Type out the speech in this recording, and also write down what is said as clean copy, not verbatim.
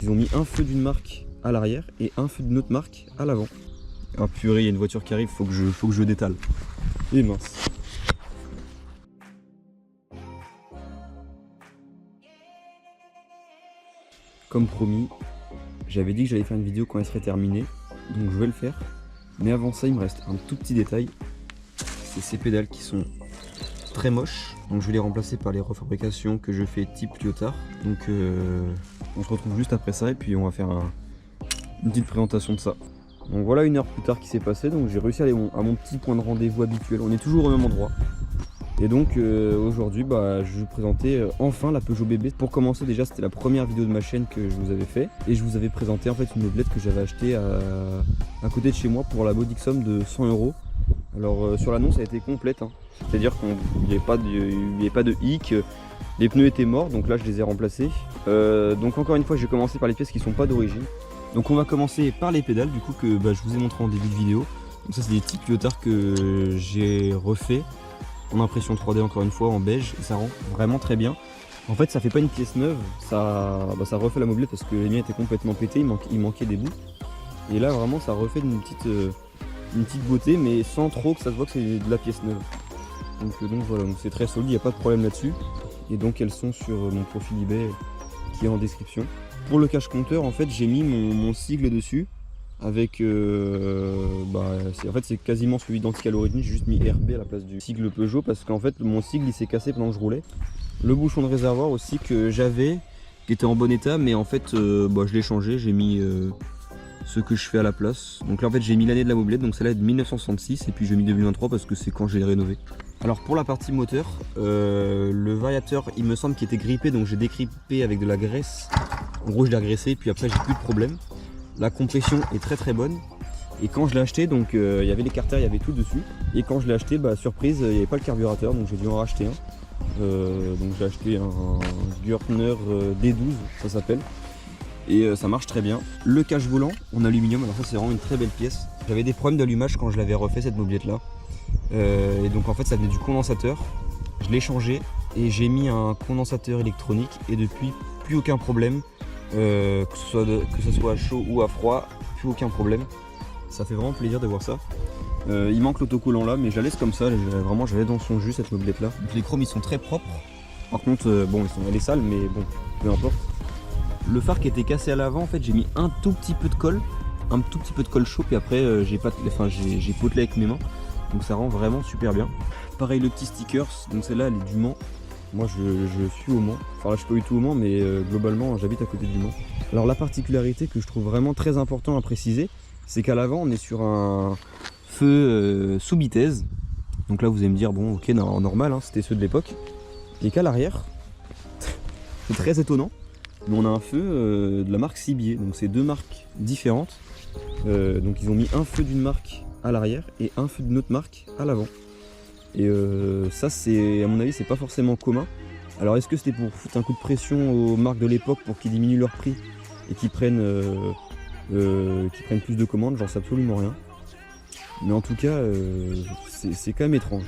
Ils ont mis un feu d'une marque à l'arrière et un feu d'une autre marque à l'avant. Ah purée, il y a une voiture qui arrive, faut que je détale. Et mince. Comme promis, j'avais dit que j'allais faire une vidéo quand elle serait terminée, donc je vais le faire. Mais avant ça, il me reste un tout petit détail. C'est ces pédales qui sont très moches. Donc je vais les remplacer par les refabrications que je fais type Lyotard. Donc on se retrouve juste après ça et puis on va faire une petite présentation de ça. Donc voilà, 1 heure plus tard qui s'est passé, donc j'ai réussi à aller à mon petit point de rendez-vous habituel. On est toujours au même endroit. Et donc aujourd'hui, je vais vous présenter enfin la Peugeot BB. Pour commencer, déjà c'était la première vidéo de ma chaîne que je vous avais fait. Et je vous avais présenté en fait une mobilette que j'avais achetée à côté de chez moi pour la modique somme de 100 €. Alors sur l'annonce, elle a été complète, hein. C'est-à-dire qu'il n'y avait pas de hic, les pneus étaient morts, donc là je les ai remplacés. Donc encore une fois, je vais commencer par les pièces qui ne sont pas d'origine. Donc on va commencer par les pédales du coup que je vous ai montré en début de vidéo. Donc ça c'est des types Lyotard que j'ai refait en impression 3D encore une fois en beige et ça rend vraiment très bien. En fait ça fait pas une pièce neuve, ça refait la mobilette parce que les miens étaient complètement pétés, il manquait des bouts. Et là vraiment ça refait une petite beauté mais sans trop que ça se voit que c'est de la pièce neuve. Donc voilà, c'est très solide, il n'y a pas de problème là-dessus. Et donc elles sont sur mon profil eBay qui est en description. Pour le cache compteur, en fait, j'ai mis mon sigle dessus avec en fait c'est quasiment celui identique à l'origine, j'ai juste mis RB à la place du sigle Peugeot parce qu'en fait mon sigle il s'est cassé pendant que je roulais. Le bouchon de réservoir aussi que j'avais qui était en bon état, mais en fait je l'ai changé, j'ai mis ce que je fais à la place. Donc là en fait j'ai mis l'année de la mobilette, donc celle-là est de 1966 et puis j'ai mis 2023 parce que c'est quand j'ai rénové. Alors pour la partie moteur, le variateur il me semble qu'il était grippé, donc j'ai décrippé avec de la graisse. En gros je l'ai agressé puis après j'ai plus de problème. La compression est très très bonne. Et quand je l'ai acheté, donc il y avait l'écarteur, il y avait tout dessus. Et quand je l'ai acheté, surprise, il n'y avait pas le carburateur, donc j'ai dû en racheter un. Donc j'ai acheté un Gürtner D12, ça s'appelle. Et ça marche très bien. Le cache volant en aluminium, alors ça c'est vraiment une très belle pièce. J'avais des problèmes d'allumage quand je l'avais refait cette mobilette là. Et donc en fait ça venait du condensateur. Je l'ai changé et j'ai mis un condensateur électronique et depuis plus aucun problème. Que ce soit à chaud ou à froid, plus aucun problème. Ça fait vraiment plaisir de voir ça. Il manque l'autocollant là, mais je la laisse comme ça. Vraiment, j'allais dans son jus cette mobilette là. Donc, les chromes ils sont très propres. Par contre, elle est sale, mais bon, peu importe. Le phare qui était cassé à l'avant, en fait, j'ai mis un tout petit peu de colle, chaud, puis après j'ai potelé avec mes mains. Donc ça rend vraiment super bien. Pareil le petit stickers, donc celle-là elle est du Mans. Moi je suis au Mans, enfin là je suis pas du tout au Mans mais globalement j'habite à côté du Mans. Alors la particularité que je trouve vraiment très important à préciser, c'est qu'à l'avant on est sur un feu sous bitèse. Donc là vous allez me dire bon ok normal, hein, c'était ceux de l'époque. Et qu'à l'arrière, c'est très étonnant, mais on a un feu de la marque Cibier. Donc c'est deux marques différentes. Donc ils ont mis un feu d'une marque à l'arrière et un feu d'une autre marque à l'avant. Et ça c'est à mon avis c'est pas forcément commun. Alors est-ce que c'était pour foutre un coup de pression aux marques de l'époque pour qu'ils diminuent leur prix et qu'ils prennent plus de commandes? J'en sais absolument rien. Mais en tout cas c'est quand même étrange.